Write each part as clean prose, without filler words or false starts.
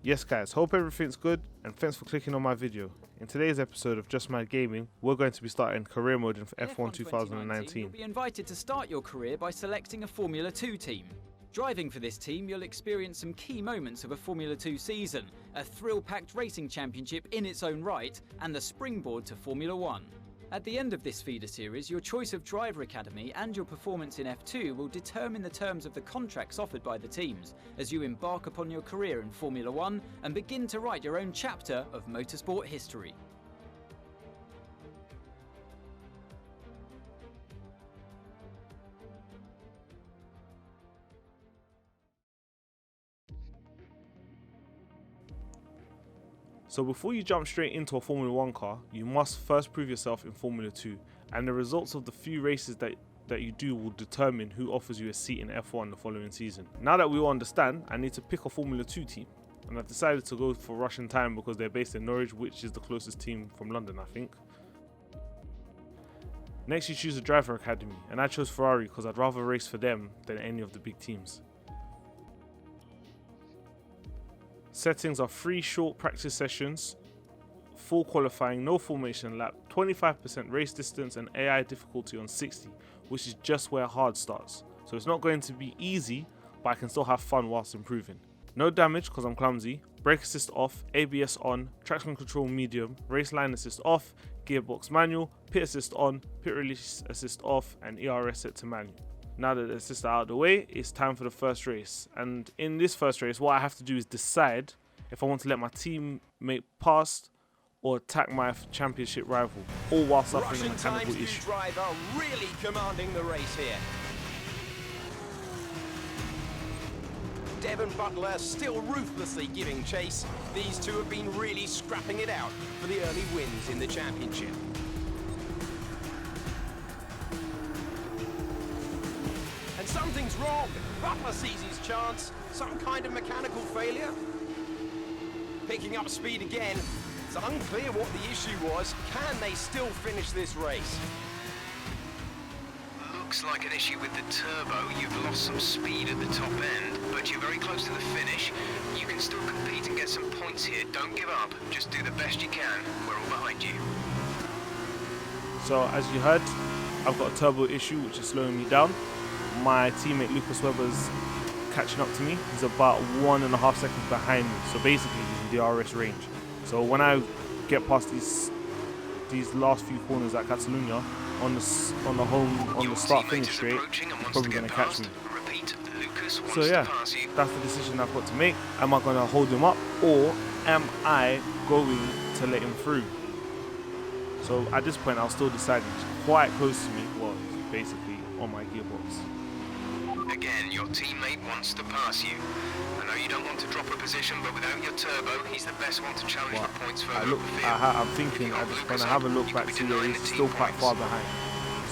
Yes guys, hope everything's good and thanks for clicking on my video. In today's episode of Just Mad Gaming, we're going to be starting career mode in F1 2019. You'll be invited to start your career by selecting a Formula 2 team. Driving for this team, you'll experience some key moments of a Formula 2 season, a thrill-packed racing championship in its own right, and the springboard to Formula 1. At the end of this feeder series, your choice of driver academy and your performance in F2 will determine the terms of the contracts offered by the teams as you embark upon your career in Formula 1 and begin to write your own chapter of motorsport history. So before you jump straight into a Formula 1 car, you must first prove yourself in Formula 2, and the results of the few races that you do will determine who offers you a seat in F1 the following season. Now that we all understand, I need to pick a Formula 2 team, and I've decided to go for Russian Time because they're based in Norwich, which is the closest team from London, I think. Next you choose a driver academy, and I chose Ferrari because I'd rather race for them than any of the big teams. Settings are 3 short practice sessions, full qualifying, no formation lap, 25% race distance and AI difficulty on 60, which is just where hard starts. So it's not going to be easy, but I can still have fun whilst improving. No damage because I'm clumsy, brake assist off, ABS on, traction control medium, race line assist off, gearbox manual, pit assist on, pit release assist off, and ERS set to manual. Now that the assist are out of the way, it's time for the first race. And in this first race, what I have to do is decide if I want to let my teammate pass or attack my championship rival, all while suffering a mechanical issue. Driver really commanding the race here. Devon Butler still ruthlessly giving chase. These two have been really scrapping it out for the early wins in the championship. Something's wrong. Butler sees his chance. Some kind of mechanical failure. Picking up speed again. It's unclear what the issue was. Can they still finish this race? Looks like an issue with the turbo. You've lost some speed at the top end, but you're very close to the finish. You can still compete and get some points here. Don't give up. Just do the best you can. We're all behind you. So as you heard, I've got a turbo issue which is slowing me down. My teammate Lucas Webber's catching up to me. He's about 1.5 seconds behind me. So basically he's in DRS range. So when I get past these last few corners at Catalonia on the start finish straight, he's probably going to catch me. So yeah, that's the decision I've got to make. Am I going to hold him up or am I going to let him through? So at this point I'll still decide. He's quite close to me. Well, basically on my gearbox. Again, your teammate wants to pass you. I know you don't want to drop a position, but without your turbo, he's the best one to challenge the points further up the field. I'm thinking I'm just going to have a look back, see that he's still quite far behind.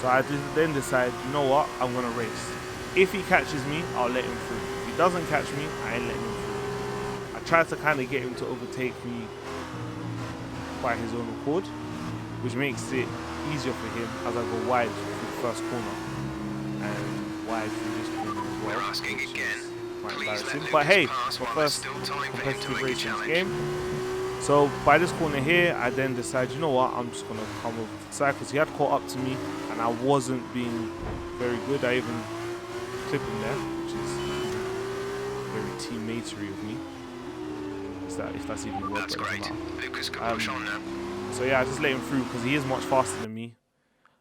So I then decide, you know what, I'm going to race. If he catches me, I'll let him through. If he doesn't catch me, I ain't letting him through. I try to kind of get him to overtake me by his own accord, which makes it easier for him as I go wide through the first corner and wide through this corner as well. We're asking again. Quite embarrassing. But hey, it's my first competitive race in this game. So by this corner here, I then decide, you know what, I'm just going to come over to the side because he had caught up to me and I wasn't being very good. I even clipped him there, which is very teammatery of me. If that's even worth it. That's great. Lucas can push on now. So yeah, I just let him through because he is much faster than me.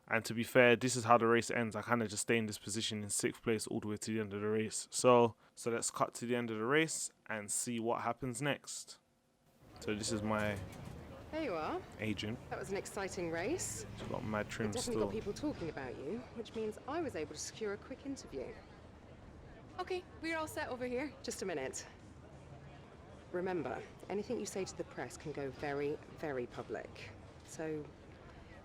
And to be fair, this is how the race ends. I kind of just stay in this position in 6th place all the way to the end of the race. So let's cut to the end of the race and see what happens next. So this is my There you are. agent. That was an exciting race. She's got mad trim Definitely still. got people talking about you, which means I was able to secure a quick interview. Okay, we're all set over here. Just a minute. Remember, anything you say to the press can go very, very public. So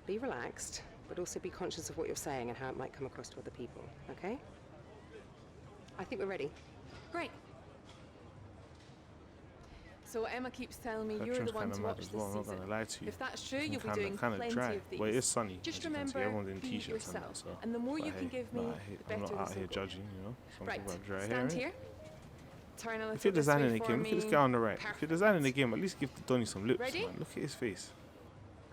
be relaxed, but also be conscious of what you're saying and how it might come across to other people, okay? I think we're ready. Great. So Emma keeps telling me That you're trim's the one kind of to mad watch as this well, I'm not season. going to lie to you. If that's true, It's you'll be doing kind of plenty dry. of these. Well, it is sunny. Just as you can see. remember, Everyone's in be t-shirts and that, yourself. so. And the more you But can hey, give me, I'm the better not out this here will go. judging, you know. Some Right, people have dry hair. stand innit? here. turn a little If you're this designing way a for game, look at this me. guy on the right. If you're Perfect. designing a game, at least give Donny some lips, Ready? man. Look at his face.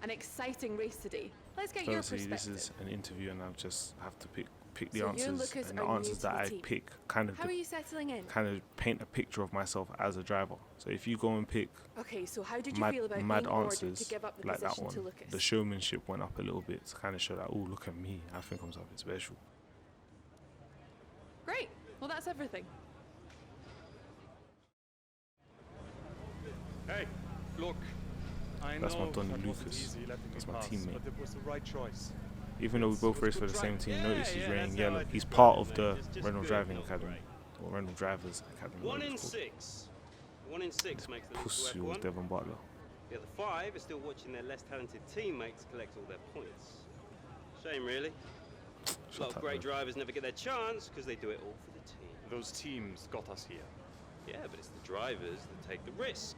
An exciting race today. Let's get So your obviously perspective. this is an interview, and I just have to pick the So you, answers, Lucas, and the are new answers to that the I team. pick kind How are you settling in? of paint a picture of myself as a driver. So if you go and pick Okay, so how did you mad, feel about mad being ordered to answers give up the like that position one, to Lucas? the showmanship went up a little bit to kind of show that, oh, look at me, I think I'm something special. Great. Well, that's everything. Hey, look. I That's my know Donny that wasn't Lucas. easy letting That's me my pass, teammate. But it was the right choice. Even though we both race for the same team, notice he's wearing yellow. He's part of the Renault Driving Academy, or Renault Drivers Academy. 1 whatever in it's called. 6. 1 in 6 makes the leap Pussy to was F1. Devon Butler. The other 5 are still watching their less talented teammates collect all their points. Shame, really. A Shut lot of up, great man. drivers never get their chance because they do it all for the team. Those teams got us here. Yeah, but it's the drivers that take the risk.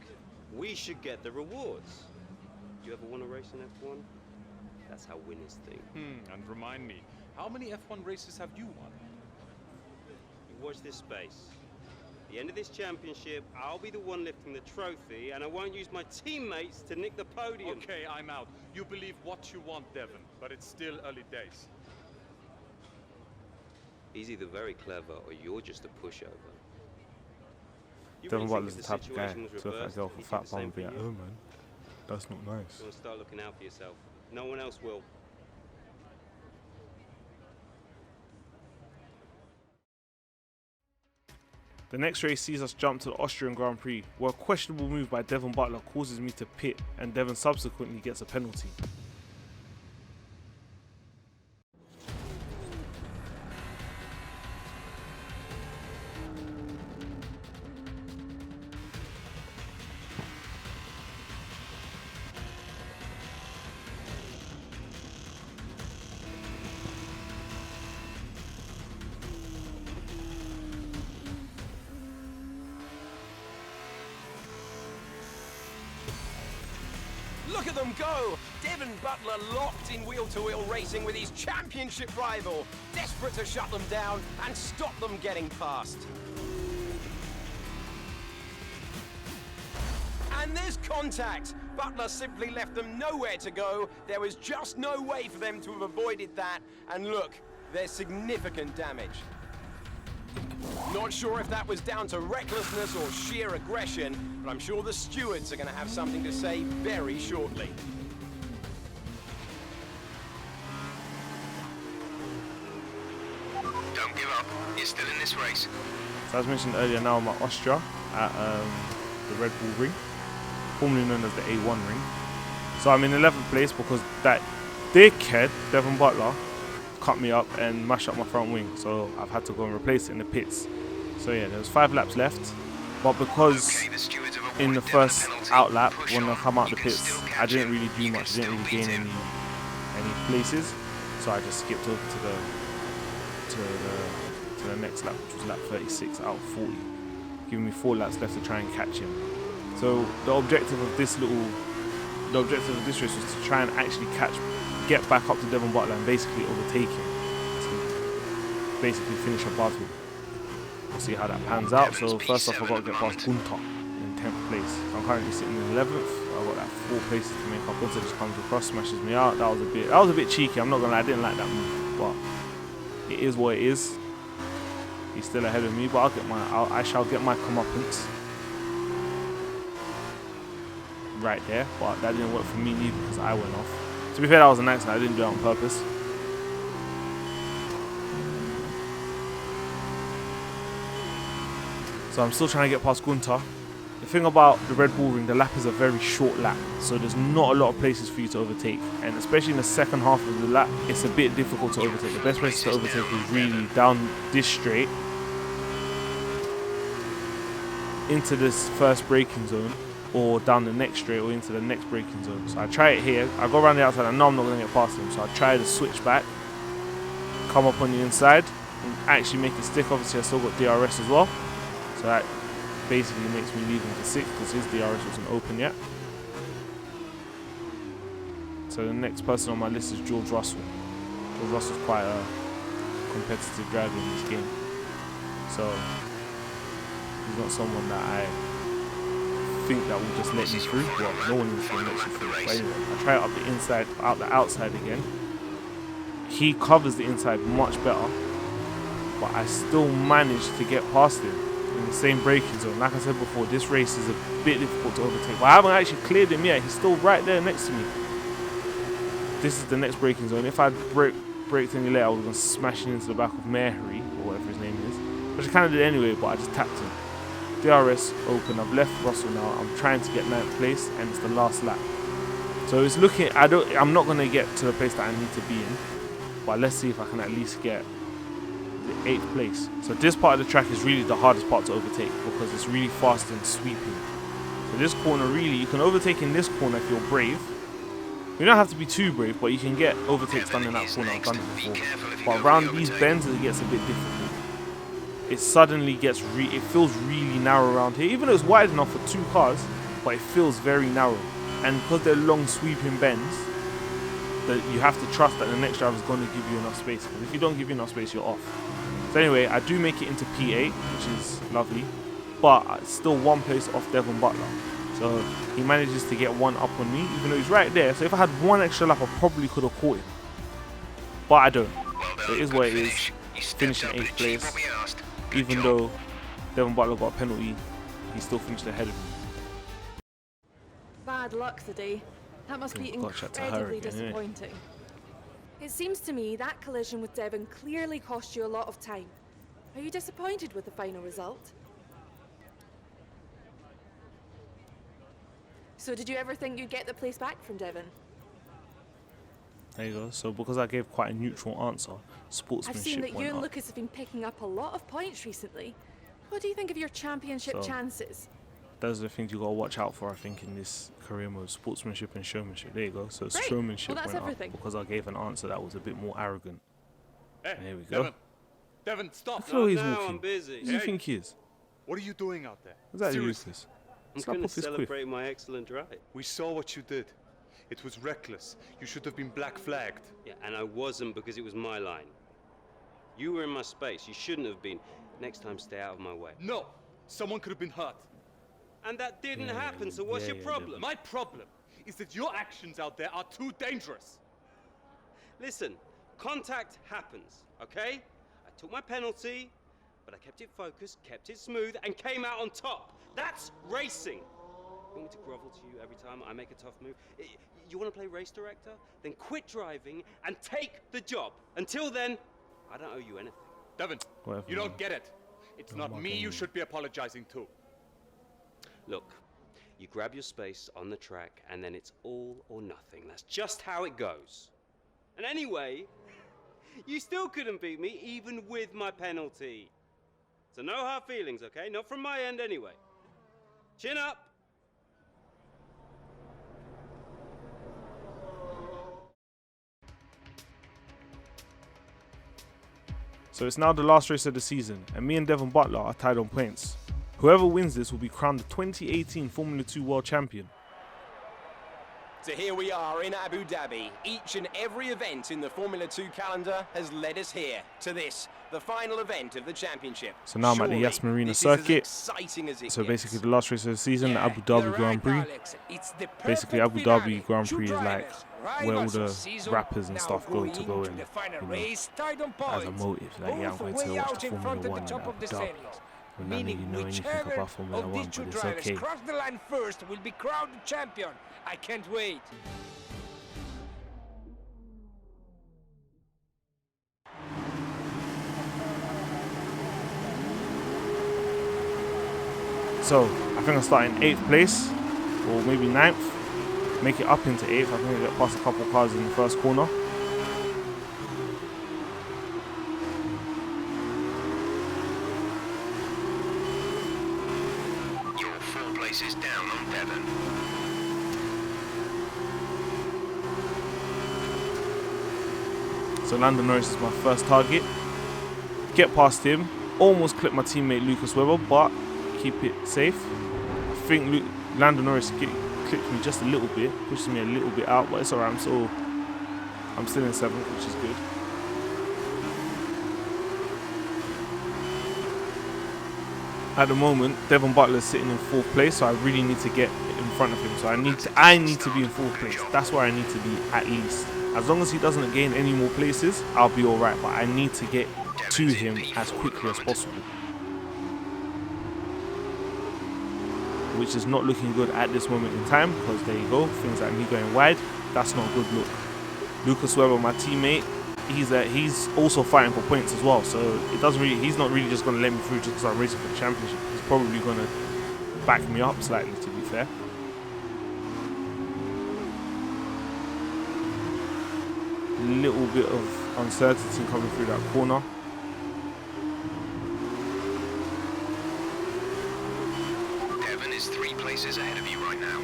We should get the rewards. You ever won a race in F1? That's how winners think. And remind me, how many F1 races have you won? You watch this space. At the end of this championship, I'll be the one lifting the trophy, and I won't use my teammates to nick the podium. Okay, I'm out. You believe what you want, Devon, but it's still early days. He's either very clever or you're just a pushover. You Devon really think Butler's if the the type of guy situation was to look at a reversed, girl for he'd do fat the bum same and be for like, you? oh man, that's not nice. You want to start looking out for yourself. No one else will. The next race sees us jump to the Austrian Grand Prix, where a questionable move by Devon Butler causes me to pit, and Devon subsequently gets a penalty. Look at them go! Devon Butler locked in wheel-to-wheel racing with his championship rival, desperate to shut them down and stop them getting past. And there's contact. Butler simply left them nowhere to go. There was just no way for them to have avoided that. And look, there's significant damage. Not sure if that was down to recklessness or sheer aggression, but I'm sure the stewards are going to have something to say very shortly. Don't give up. You're still in this race. So as mentioned earlier, now I'm at Austria at the Red Bull Ring, formerly known as the A1 Ring. So I'm in 11th place because that dickhead, Devon Butler, cut me up and mashed up my front wing. So I've had to go and replace it in the pits. So yeah, there was 5 laps left. But because Okay, the stewards have in the awarded Devon a first penalty. out lap, Push when I on. come out You the can pits, still I catch didn't him. really do You much. I can didn't really still gain beat him. any places. So I just skipped over to the next lap, which was lap 36 out of 40, giving me 4 laps left to try and catch him. So the objective of this race was to try and actually get back up to Devon Butler and basically overtake him, to basically finish a battle. We'll see how that pans out. So first off, I got to get past Gunter in 10th place. I'm currently sitting in 11th. I've got that 4 places to make up. Gunter just comes across, smashes me out. That was a bit cheeky. I'm not gonna lie, I didn't like that move, but it is what it is. He's still ahead of me, but I shall get my comeuppance right there. But that didn't work for me neither because I went off. To be fair, that was an accident. I didn't do it on purpose. So I'm still trying to get past Gunter. The thing about the Red Bull Ring, the lap is a very short lap, so there's not a lot of places for you to overtake, and especially in the second half of the lap, it's a bit difficult to overtake. The best place to overtake is really down this straight into this first braking zone, or down the next straight, or into the next braking zone. So I try it here. I go around the outside. I know I'm not going to get past him, so I try to switch back, come up on the inside, and actually make it stick. Obviously, I still got DRS as well, so that basically makes me leave him for 6th because his DRS wasn't open yet. So the next person on my list is George Russell. George Russell's quite a competitive driver in this game. So He's not someone that I think that will just let me through. Well, no one is going to let you through. But anyway, I try it up the inside, out the outside again. He covers the inside much better, but I still managed to get past him in the same braking zone. Like I said before, this race is a bit difficult to overtake, but I haven't actually cleared him yet. He's still right there next to me. This is the next braking zone. If I'd braked any later, I was going to smash into the back of Mehri, or whatever his name is, which I kind of did anyway, but I just tapped him. DRS open. I've left Russell now. I'm trying to get 9th place, and it's the last lap. So it's looking. I'm not going to get to the place that I need to be in, but let's see if I can at least get the 8th place. So this part of the track is really the hardest part to overtake because it's really fast and sweeping. So this corner, really, you can overtake in this corner if you're brave. You don't have to be too brave, but you can get overtakes done in that corner. I've done it before. But around these bends, it gets a bit difficult. It suddenly gets, it feels really narrow around here. Even though it's wide enough for 2 cars, but it feels very narrow. And because they're long sweeping bends, that you have to trust that the next driver is going to give you enough space. Because if you don't give you enough space, you're off. So anyway, I do make it into P8, which is lovely. But it's still 1 place off Devon Butler. So he manages to get 1 up on me, even though he's right there. So if I had 1 extra lap, I probably could have caught him. But I don't. So it is what it is. Finishing 8th place. Even though Devon Butler got a penalty, he still finished ahead of me. Bad luck today. That must be incredibly disappointing. It seems to me that collision with Devon clearly cost you a lot of time. Are you disappointed with the final result? So did you ever think you'd get the place back from Devon? There you go. So because I gave quite a neutral answer, sportsmanship I've seen that you and up. Lucas have been picking up a lot of points recently. What do you think of your championship chances? Those are the things you got to watch out for, I think, in this career mode. Sportsmanship and showmanship. There you go. So Great. showmanship Well, that's went everything. up because I gave an answer that was a bit more arrogant. Hey, there we go. Devon, stop. Look at how he's No, walking. I'm busy. Who do you think he is? What are you doing out there? Is that Seriously? Lucas? I'm Slap going to off his quiff. celebrate my excellent drive. We saw what you did. It was reckless. You should have been black flagged. Yeah, and I wasn't because it was my line. You were in my space. You shouldn't have been. Next time, stay out of my way. No, someone could have been hurt. And that didn't happen, so what's your problem? My problem is that your actions out there are too dangerous. Listen, contact happens, okay? I took my penalty, but I kept it focused, kept it smooth, and came out on top. That's racing. You want me to grovel to you every time I make a tough move? You want to play race director? Then quit driving and take the job. Until then, I don't owe you anything. Devon, Whatever, you man. don't get it. It's not me you should be apologizing to. Look, you grab your space on the track, and then it's all or nothing. That's just how it goes. And anyway, you still couldn't beat me, even with my penalty. So no hard feelings, okay? Not from my end anyway. Chin up. So it's now the last race of the season, and me and Devon Butler are tied on points. Whoever wins this will be crowned the 2018 Formula 2 World Champion. So here we are in Abu Dhabi. Each and every event in the Formula 2 calendar has led us here to this, the final event of the championship. So now I'm at the Surely Yas Marina this is as circuit. exciting as it So gets. basically the last race of the season, the Abu Dhabi Grand Prix. Basically Abu Dhabi Grand Prix is like where all the rappers and stuff go to go and, as a motive. Like, yeah, I'm going to watch the Formula 1 in Abu Dhabi. When none of you know anything about Formula 1, but it's okay. Cross the line first will be crowned champion. I can't wait. So I think I start in 8th place, or maybe 9th. Make it up into 8th. I think I get past a couple of cars in the first corner. You're 4 places down on Devon. So Lando Norris is my first target. Get past him. Almost clip my teammate Lucas Webber, but keep it safe. I think Lando Norris clipped me just a little bit, pushes me a little bit out, but it's alright. I'm still in 7th, which is good. at the moment, Devon Butler's sitting in 4th place, so I really need to get in front of him. So I need to be in 4th place. That's where I need to be at least. As long as he doesn't gain any more places, I'll be alright. But I need to get to him as quickly as possible, which is not looking good at this moment in time, because there you go, things like me going wide, that's not a good look. Lucas Weber, my teammate, he's also fighting for points as well, so he's not really just going to let me through just because I'm racing for the championship. He's probably going to back me up slightly, to be fair. Little bit of uncertainty coming through that corner. Devon is 3 places ahead of you right now.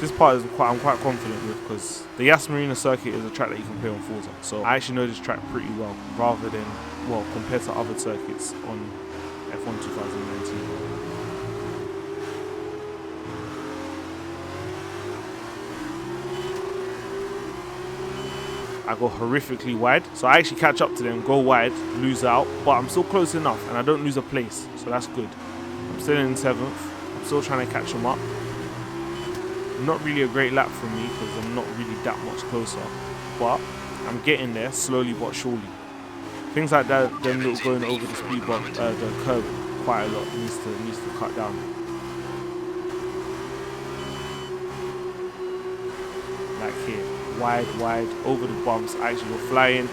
This part is I'm quite confident with, because the Yas Marina circuit is a track that you can play on Forza. So I actually know this track pretty well, rather than, well, compared to other circuits on F1 2019. I go horrifically wide, so I actually catch up to them, go wide, lose out, but I'm still close enough and I don't lose a place, so that's good. I'm still in 7th, I'm still trying to catch them up. Not really a great lap for me because I'm not really that much closer, but I'm getting there slowly but surely. Things like that, them little going over the speed bump, the curb quite a lot needs to cut down. Like here, wide over the bumps. I actually go flying,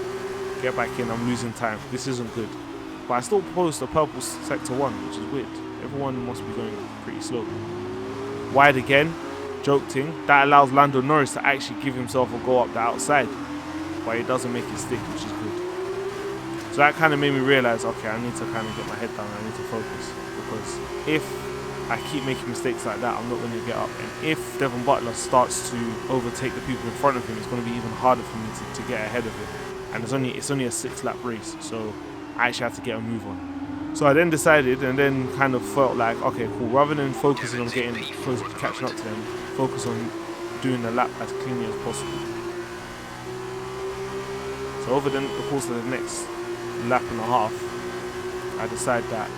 get back in. I'm losing time. This isn't good, but I still post a purple sector 1, which is weird. Everyone must be going pretty slow. Wide again. Joke thing, that allows Lando Norris to actually give himself a go up the outside, but it doesn't make it stick, which is good. So that kind of made me realize, okay, I need to kind of get my head down, I need to focus, because if I keep making mistakes like that, I'm not going to get up, and if Devon Butler starts to overtake the people in front of him, it's going to be even harder for me to get ahead of him, and it's only a 6-lap race, so I actually have to get a move on. So I then decided, and then kind of felt like, okay, cool, rather than focusing on getting close to catching up to them, focus on doing the lap as cleanly as possible. So over the course of the next lap and a half, I decide that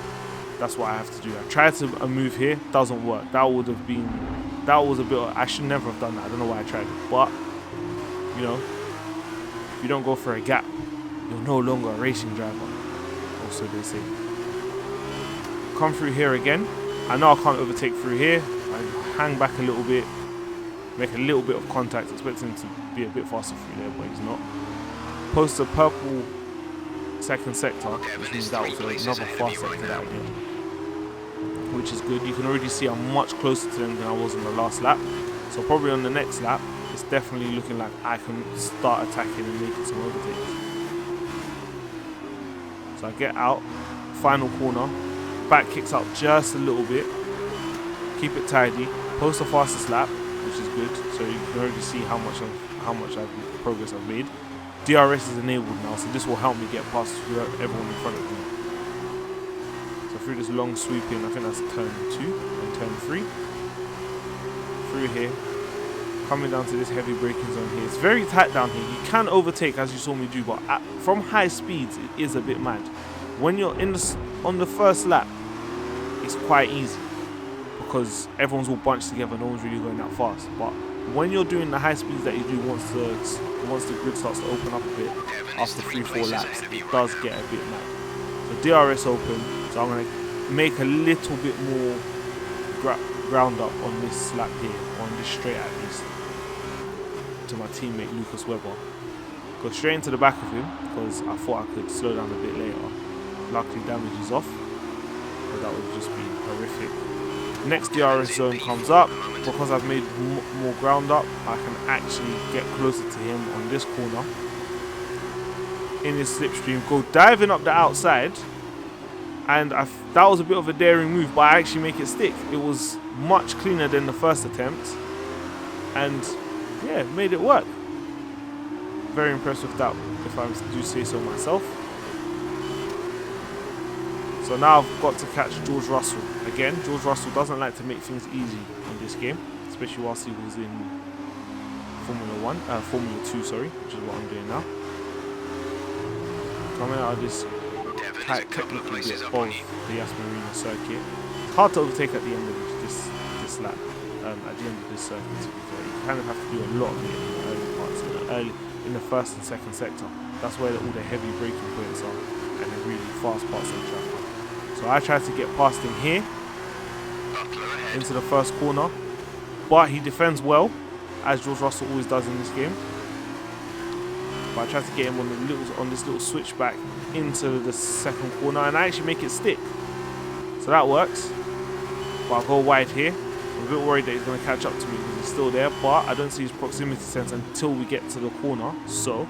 that's what I have to do. I tried to move here, doesn't work. That was a bit, I should never have done that. I don't know why I tried it, but you know, if you don't go for a gap, you're no longer a racing driver, or so they say. Come through here again. I know I can't overtake through here. I hang back a little bit, make a little bit of contact, expecting him to be a bit faster through there, but he's not. Post a purple 2nd sector, which means that was another fast sector that I did, which is good. You can already see I'm much closer to them than I was on the last lap, so probably on the next lap it's definitely looking like I can start attacking and making some overtakes. So I get out, final corner, back kicks up just a little bit, keep it tidy, post the fastest lap, which is good, so you can already see how much progress I've made. DRS is enabled now, so this will help me get past everyone in front of me. So through this long sweeping, I think that's turn 2 and turn 3. Through here, coming down to this heavy braking zone here. It's very tight down here. You can overtake as you saw me do, but from high speeds it is a bit mad. When you're on the first lap, it's quite easy because everyone's all bunched together, no one's really going that fast. But when you're doing the high speeds that you do, once the grid starts to open up a bit after 3-4 laps, it does get a bit mad. So DRS open, so I'm going to make a little bit more ground up on this lap here, on this straight at least, to my teammate Lucas Weber. Go straight into the back of him because I thought I could slow down a bit later. Luckily damage is off, but that would just be horrific. Next DRS zone comes up. Because I've made more ground up, I can actually get closer to him on this corner in his slipstream, go diving up the outside, and that was a bit of a daring move, but I actually make it stick. It was much cleaner than the first attempt, and yeah, made it work. Very impressed with that, if I do say so myself. So now I've got to catch George Russell. Again, George Russell doesn't like to make things easy in this game, especially whilst he was in Formula 2, sorry, which is what I'm doing now. Coming out of this quite technically bit of the Yas Marina circuit. It's hard to overtake at the end of this lap. At the end of this circuit, to be fair, you kind of have to do a lot of it in the early parts, in the first and second sector. That's where all the heavy braking points are and the really fast parts of the track. So I tried to get past him here into the first corner, but he defends well, as George Russell always does in this game. But I tried to get him on this little switchback into the second corner, and I actually make it stick. So that works. But I'll go wide here. I'm a bit worried that he's going to catch up to me because he's still there, but I don't see his proximity sense until we get to the corner. So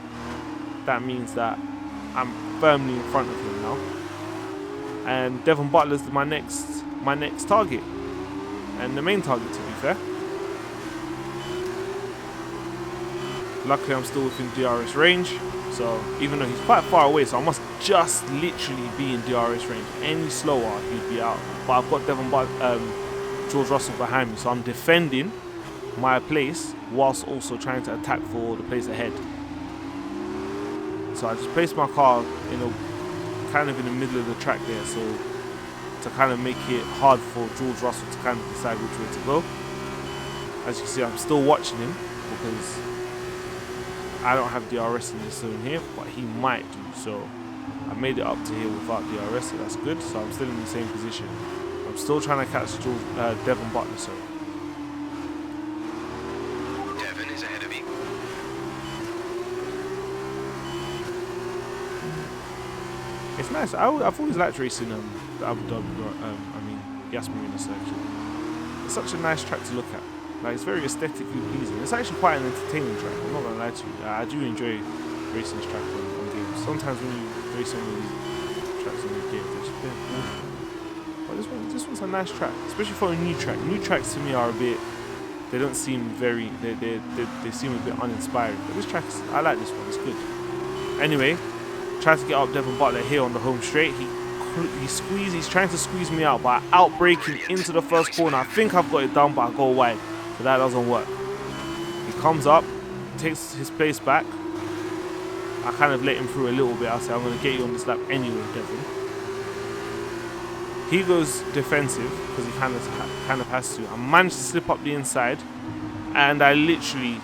that means that I'm firmly in front of him now. And Devon Butler's my next target. And the main target, to be fair. Luckily, I'm still within DRS range. So even though he's quite far away, so I must just literally be in DRS range. Any slower, he'd be out. But I've got George Russell behind me, so I'm defending my place whilst also trying to attack for the place ahead. So I just placed my car kind of in the middle of the track there, so to kind of make it hard for George Russell to kind of decide which way to go. As you can see, I'm still watching him because I don't have DRS in this zone here, but he might do. So I made it up to here without DRS, so that's good. So I'm still in the same position. I'm still trying to catch Devon Butler, so. Devon is ahead of you. It's nice. I've always liked racing the Abu Dhabi, Yas Marina circuit. It's such a nice track to look at. Like, it's very aesthetically pleasing. It's actually quite an entertaining track. I'm not gonna lie to you. I do enjoy racing this track on games. Sometimes when you race on these tracks on these games, it's a bit boring. But this one's a nice track, especially for a new track. New tracks to me are a bit. They don't seem very. They seem a bit uninspiring. But this track, I like this one. It's good. Anyway, tried to get up Devon Butler here on the home straight. He's trying to squeeze me out, but I outbraking into the first corner. I think I've got it done, but I go wide. So that doesn't work. He comes up, takes his place back. I kind of let him through a little bit. I say, I'm going to get you on this lap anyway, Devon. He goes defensive because he kind of has to. I managed to slip up the inside, and I literally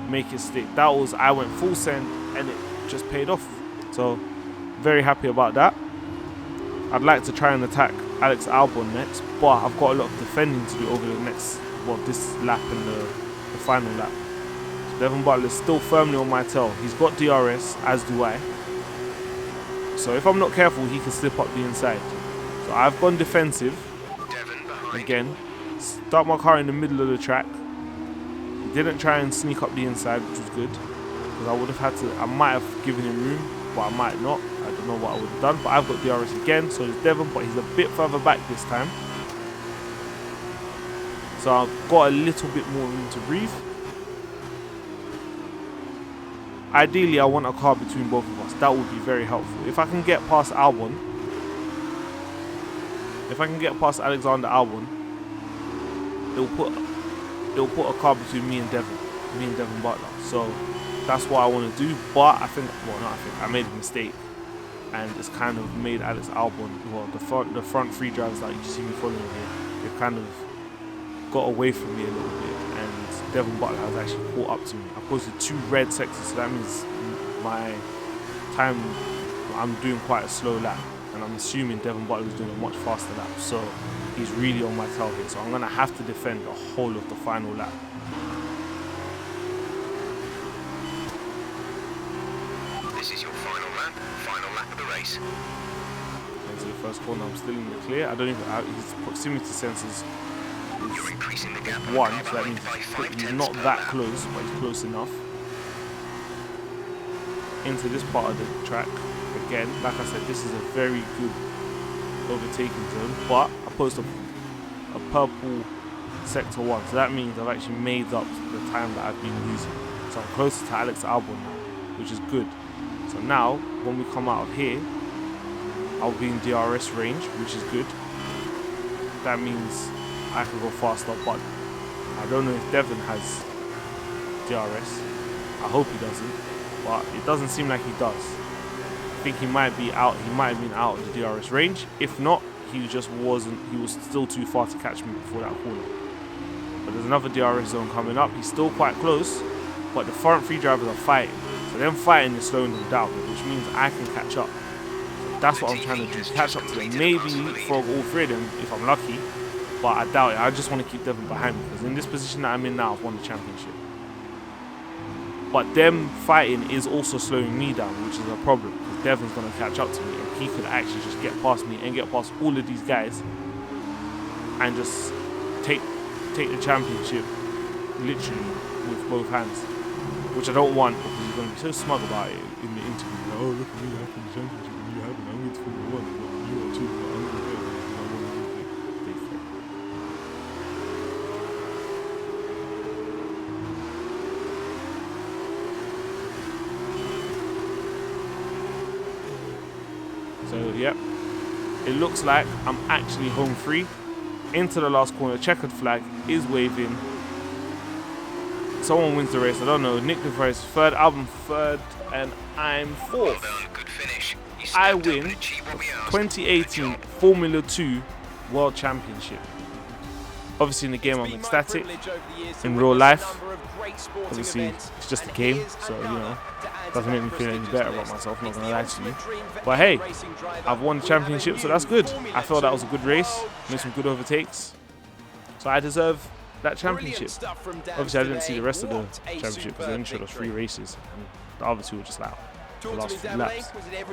make it stick. I went full send, and it just paid off. So very happy about that. I'd like to try and attack Alex Albon next, but I've got a lot of defending to do over the next, this lap and the final lap. So Devon Butler's still firmly on my tail. He's got DRS, as do I. So if I'm not careful, he can slip up the inside. So I've gone defensive. Again, start my car in the middle of the track. He didn't try and sneak up the inside, which was good. Because I would have had to, I might have given him room, but I might not. I don't know what I would have done, but I've got DRS again, so does Devon, but he's a bit further back this time. So I've got a little bit more room to breathe. Ideally, I want a car between both of us. That would be very helpful. If I can get past Albon, if I can get past Alexander Albon, it'll put a car between me and Devon Butler. So that's what I want to do. But I made a mistake, and it's kind of made Alex Albon, the front three drivers that you see me following here, they've kind of got away from me a little bit, and Devon Butler has actually caught up to me. I posted 2 red sectors, so that means my time, I'm doing quite a slow lap, and I'm assuming Devon Butler is doing a much faster lap, so he's really on my tail here, so I'm going to have to defend the whole of the final lap. This is your final lap of the race. Into the first corner, I'm still in the clear. I don't even, his proximity sensors You're increasing the gap 1, so that means he's not that close, but he's close enough. Into this part of the track, again, like I said, this is a very good overtaking zone, but I posted a purple sector 1, so that means I've actually made up the time that I've been using. So I'm closer to Alex Albon now, which is good. So now, when we come out of here, I'll be in DRS range, which is good. That means I can go faster, but I don't know if Devon has DRS. I hope he doesn't, but it doesn't seem like he does. think he might be out. He might have been out of the DRS range. If not, he just wasn't. He was still too far to catch me before that corner. But there's another DRS zone coming up. He's still quite close, but the front three drivers are fighting. So them fighting is slowing them down, which means I can catch up. That's what I'm trying to do, catch up to them. Maybe leapfrog all three of them if I'm lucky, but I doubt it. I just want to keep Devon behind me because in this position that I'm in now, I've won the championship. But them fighting is also slowing me down, which is a problem because Devon's going to catch up to me and he could actually just get past me and get past all of these guys and just take the championship literally with both hands, which I don't want because he's going to be so smug about it in the interview. Like, oh, look at me, I won the championship. I'm going to Formula 1, but you are too, but I'm going to go there because I want to big thing. So, yep, it looks like I'm actually home free. Into the last corner, checkered flag is waving. Someone wins the race, I don't know. Nick DeVries is third, Albon third, and I'm fourth. Well done, good finish. I win 2018 Formula 2 World Championship. Obviously in the game I'm ecstatic. In real life, obviously it's just a game, so you know, doesn't make me feel any better about myself, I'm not gonna lie to you. But hey, I've won the championship, so that's good. I felt that was a good race, made some good overtakes, so I deserve that championship. Obviously I didn't see the rest of the championship because they only showed us 3 races. And the other 2 were just like the last few laps.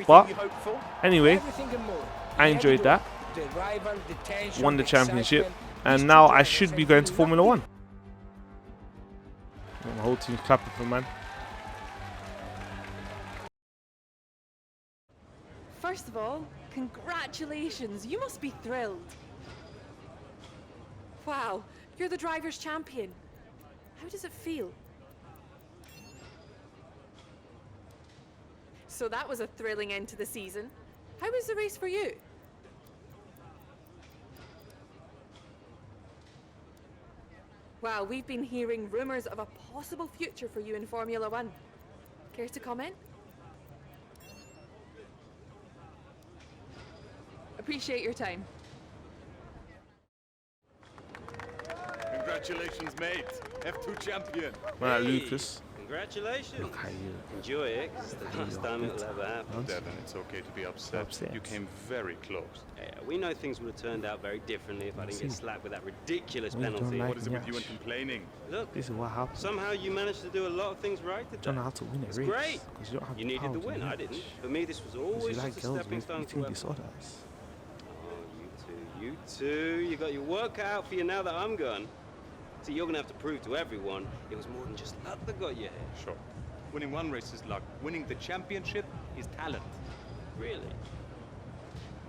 But anyway, I enjoyed that. Won the championship, and now I should be going to Formula 1. My whole team's clapping for man. First of all, congratulations. You must be thrilled. Wow, you're the driver's champion. How does it feel? So that was a thrilling end to the season. How was the race for you? Wow, we've been hearing rumours of a possible future for you in Formula 1. Care to comment? Appreciate your time. Congratulations, mate. F2 champion. Man, Lucas. Congratulations. Look at you. Enjoy it, 'cause it's the last time it'll ever happen. Devon, it's okay to be upset. You came very close. Yeah, we know things would have turned out very differently if I didn't get slapped with that ridiculous penalty. What is it with you and complaining? Look, This is what happened. somehow you managed to do a lot of things right today. You don't know how to win a It's race. great. Because you don't have You the needed power the to win, I reach. didn't. For me, this was Because always you like just a girls, stepping stone you to think whoever. disorders. Oh, you two. You got your work out for you now that I'm gone. See, you're going to have to prove to everyone it was more than just luck that got you here. Sure. Winning one race is luck. Winning the championship is talent. Really?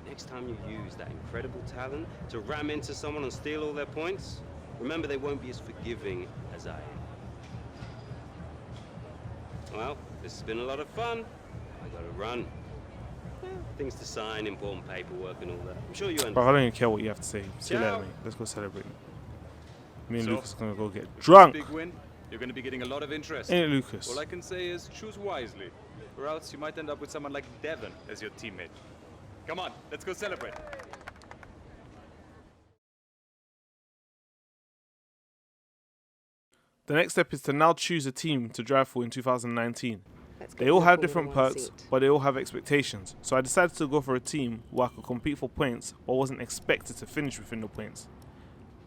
Next time you use that incredible talent to ram into someone and steal all their points, remember they won't be as forgiving as I am. Well, this has been a lot of fun. I gotta run. Things to sign, important paperwork and all that. I'm sure you understand. Bro, I don't even care what you have to say. See you later, Ciao. mate. Let's go celebrate. Me and So, Lucas are gonna go get drunk. Big win. You're going to be getting a lot of interest. Ain't it, Lucas? All I can say is choose wisely, or else you might end up with someone like Devon as your teammate. Come on, let's go celebrate. The next step is to now choose a team to drive for in 2019. Let's They get all you a have Formula different 1 perks, seat. but they all have expectations. So I decided to go for a team where I could compete for points, but wasn't expected to finish within the points.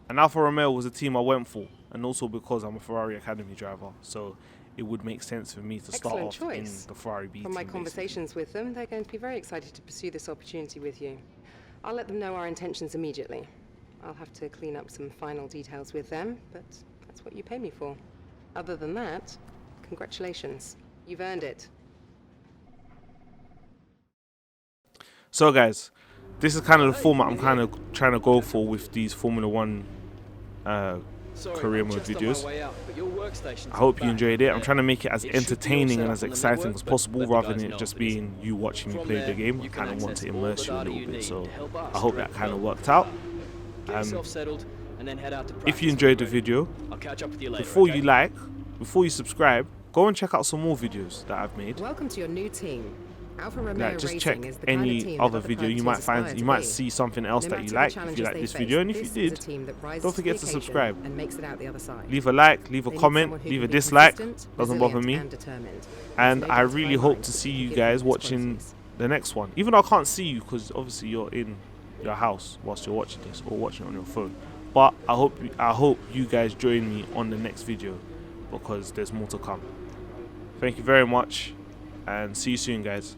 And Alfa Romeo was a team I went for, and also because I'm a Ferrari Academy driver, so it would make sense for me to start Excellent off choice. in the Ferrari B From my team, conversations with them, they're going to be very excited to pursue this opportunity with you. I'll let them know our intentions immediately. I'll have to clean up some final details with them, but that's what you pay me for. Other than that, congratulations. You've earned it. So guys, this is kind of the format I'm kind of trying to go for with these Formula 1 career mode videos. I hope you enjoyed it. I'm trying to make it as entertaining and as exciting as possible rather than it just being you watching me play the game. I kind of want to immerse you a little bit, so I hope that kind of worked out. If you enjoyed the video, before you like, before you subscribe, go and check out some more videos that I've made. Welcome to your new team. Alfa Romeo Like, just Racing check is the kind of any team other that video. You might find, you might see something else that you like if you like this video, and if you did, don't forget to subscribe. And makes it out the other side. Leave a like, leave a comment, leave a dislike. Doesn't bother me. And I really hope to see you guys watching the next one. Even though I can't see you because obviously you're in your house whilst you're watching this or watching it on your phone. But I hope you guys join me on the next video because there's more to come. Thank you very much and see you soon, guys.